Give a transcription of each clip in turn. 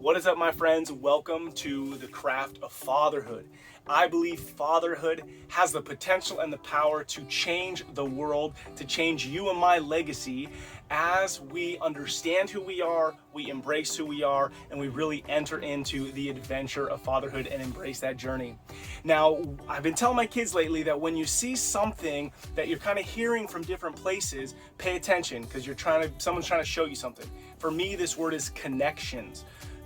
What is up, my friends? Welcome to the Craft of Fatherhood. I believe fatherhood has the potential and the power to change the world, to change you and my legacy as we understand who we are, we embrace who we are, and we really enter into the adventure of fatherhood and embrace that journey. Now, I've been telling my kids lately that when you see something that you're kind of hearing from different places, pay attention because someone's trying to show you something. For me, this word is connections,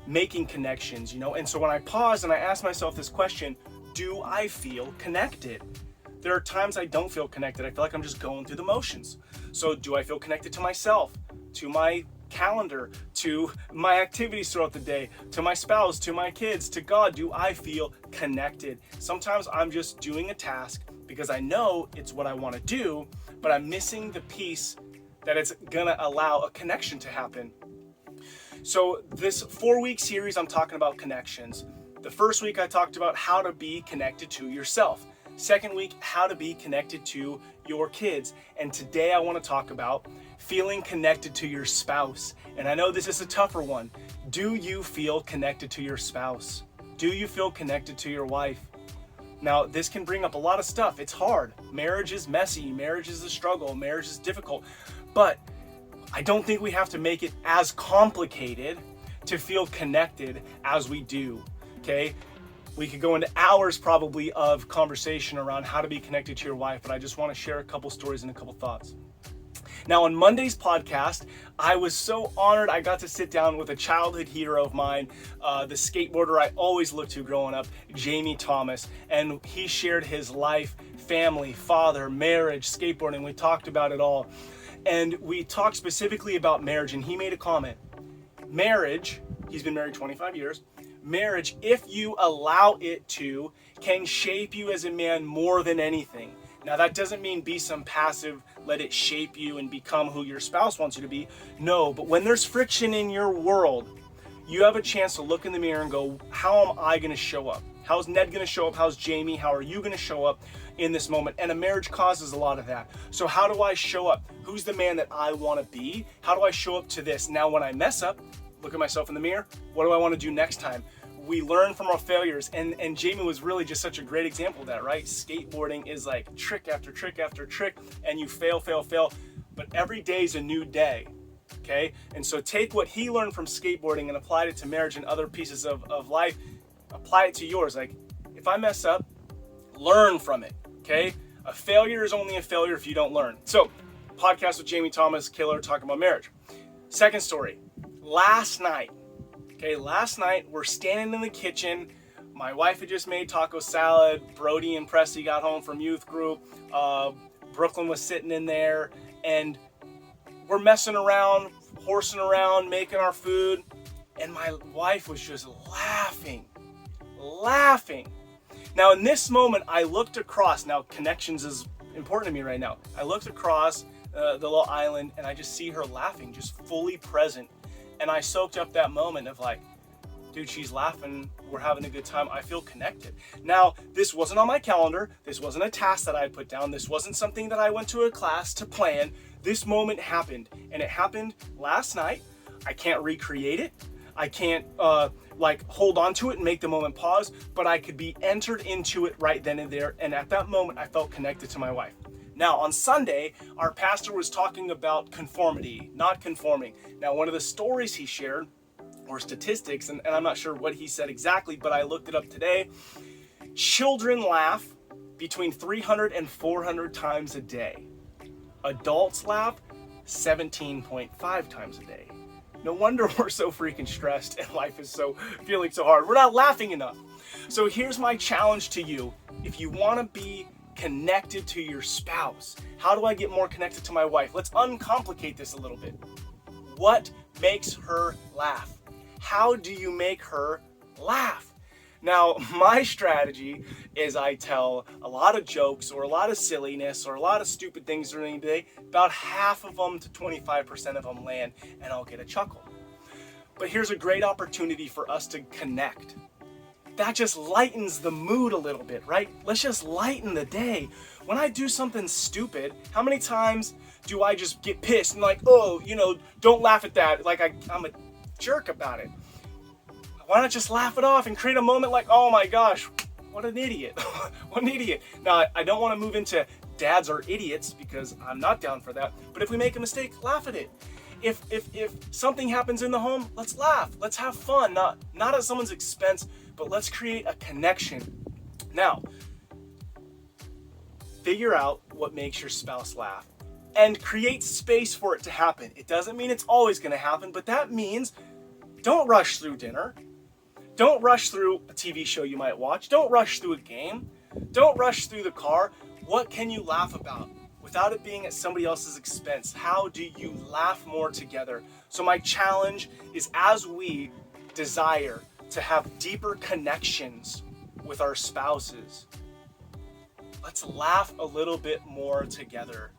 making connections, and so when I pause and I ask myself this question, do I feel connected? There are times I don't feel connected. I feel like I'm just going through the motions. So do I feel connected to myself, to my calendar, to my activities throughout the day, to my spouse, to my kids, to God? Do I feel connected? Sometimes I'm just doing a task because I know it's what I want to do, but I'm missing the piece that it's gonna allow a connection to happen. So this 4-week series, I'm talking about connections. The first week I talked about how to be connected to yourself. Second week, how to be connected to your kids. And today I want to talk about feeling connected to your spouse. And I know this is a tougher one. Do you feel connected to your spouse? Do you feel connected to your wife? Now, this can bring up a lot of stuff. It's hard. Marriage is messy. Marriage is a struggle. Marriage is difficult. But I don't think we have to make it as complicated to feel connected as we do. Okay, we could go into hours probably of conversation around how to be connected to your wife, but I just want to share a couple stories and a couple thoughts. Now, on Monday's podcast, I was so honored I got to sit down with a childhood hero of mine, the skateboarder I always looked to growing up, Jamie Thomas, and he shared his life, family, father, marriage, skateboarding. We talked about it all, and we talked specifically about marriage, and he made a comment. Marriage, he's been married 25 years, marriage, if you allow it to, can shape you as a man more than anything. Now, that doesn't mean be some passive, let it shape you and become who your spouse wants you to be. No, but when there's friction in your world, you have a chance to look in the mirror and go, how am I going to show up? How's Ned going to show up? How's Jamie? How are you going to show up in this moment? And a marriage causes a lot of that. So how do I show up? Who's the man that I want to be? How do I show up to this? Now, when I mess up, look at myself in the mirror. What do I want to do next time? We learn from our failures, and Jamie was really just such a great example of that, right? Skateboarding is like trick after trick after trick, and you fail, but every day is a new day, okay? And so take what he learned from skateboarding and applied it to marriage and other pieces of life, apply it to yours. Like, if I mess up, learn from it, okay? A failure is only a failure if you don't learn. So, podcast with Jamie Thomas, killer, talking about marriage. Second story, last night, we're standing in the kitchen. My wife had just made taco salad. Brody and Presley got home from youth group. Brooklyn was sitting in there, and we're messing around, horsing around, making our food, and my wife was just laughing. Now, in this moment, I looked across. Now, connections is important to me right now. I looked across the little island, and I just see her laughing, just fully present. And I soaked up that moment of like, dude, she's laughing, we're having a good time, I feel connected. Now, this wasn't on my calendar, this wasn't a task that I put down, this wasn't something that I went to a class to plan. This moment happened, and it happened last night. I can't recreate it. I can't hold on to it and make the moment pause, but I could be entered into it right then and there. And at that moment, I felt connected to my wife. Now, on Sunday, our pastor was talking about conformity, not conforming. Now, one of the stories he shared were statistics, and I'm not sure what he said exactly, but I looked it up today. Children laugh between 300 and 400 times a day. Adults laugh 17.5 times a day. No wonder we're so freaking stressed and life is feeling so hard. We're not laughing enough. So here's my challenge to you. If you want to be connected to your spouse, how do I get more connected to my wife? Let's uncomplicate this a little bit. What makes her laugh? How do you make her laugh? Now, my strategy is I tell a lot of jokes or a lot of silliness or a lot of stupid things during the day. About half of them to 25% of them land, and I'll get a chuckle. But here's a great opportunity for us to connect. That just lightens the mood a little bit, right? Let's just lighten the day. When I do something stupid, how many times do I just get pissed and like, oh, don't laugh at that. Like I'm a jerk about it. Why not just laugh it off and create a moment like, oh my gosh, what an idiot. What an idiot. Now, I don't want to move into dads are idiots because I'm not down for that. But if we make a mistake, laugh at it. If something happens in the home, let's laugh. Let's have fun, not at someone's expense, but let's create a connection. Now, figure out what makes your spouse laugh and create space for it to happen. It doesn't mean it's always going to happen, but that means don't rush through dinner. Don't rush through a TV show you might watch. Don't rush through a game. Don't rush through the car. What can you laugh about without it being at somebody else's expense? How do you laugh more together? So my challenge is, as we desire to have deeper connections with our spouses, let's laugh a little bit more together.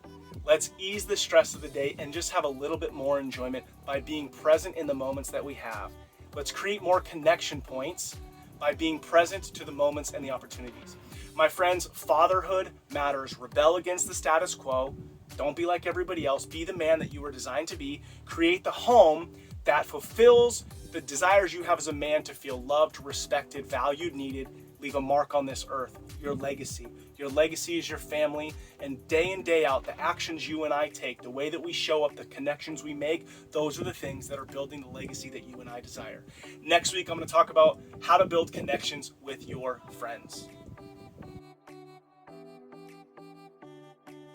Let's ease the stress of the day and just have a little bit more enjoyment by being present in the moments that we have. Let's create more connection points by being present to the moments and the opportunities. My friends, fatherhood matters. Rebel against the status quo. Don't be like everybody else. Be the man that you were designed to be. Create the home that fulfills the desires you have as a man to feel loved, respected, valued, needed. Leave a mark on this earth. Your legacy. Your legacy is your family, and day in, day out, the actions you and I take, the way that we show up, the connections we make, those are the things that are building the legacy that you and I desire. Next week, I'm going to talk about how to build connections with your friends.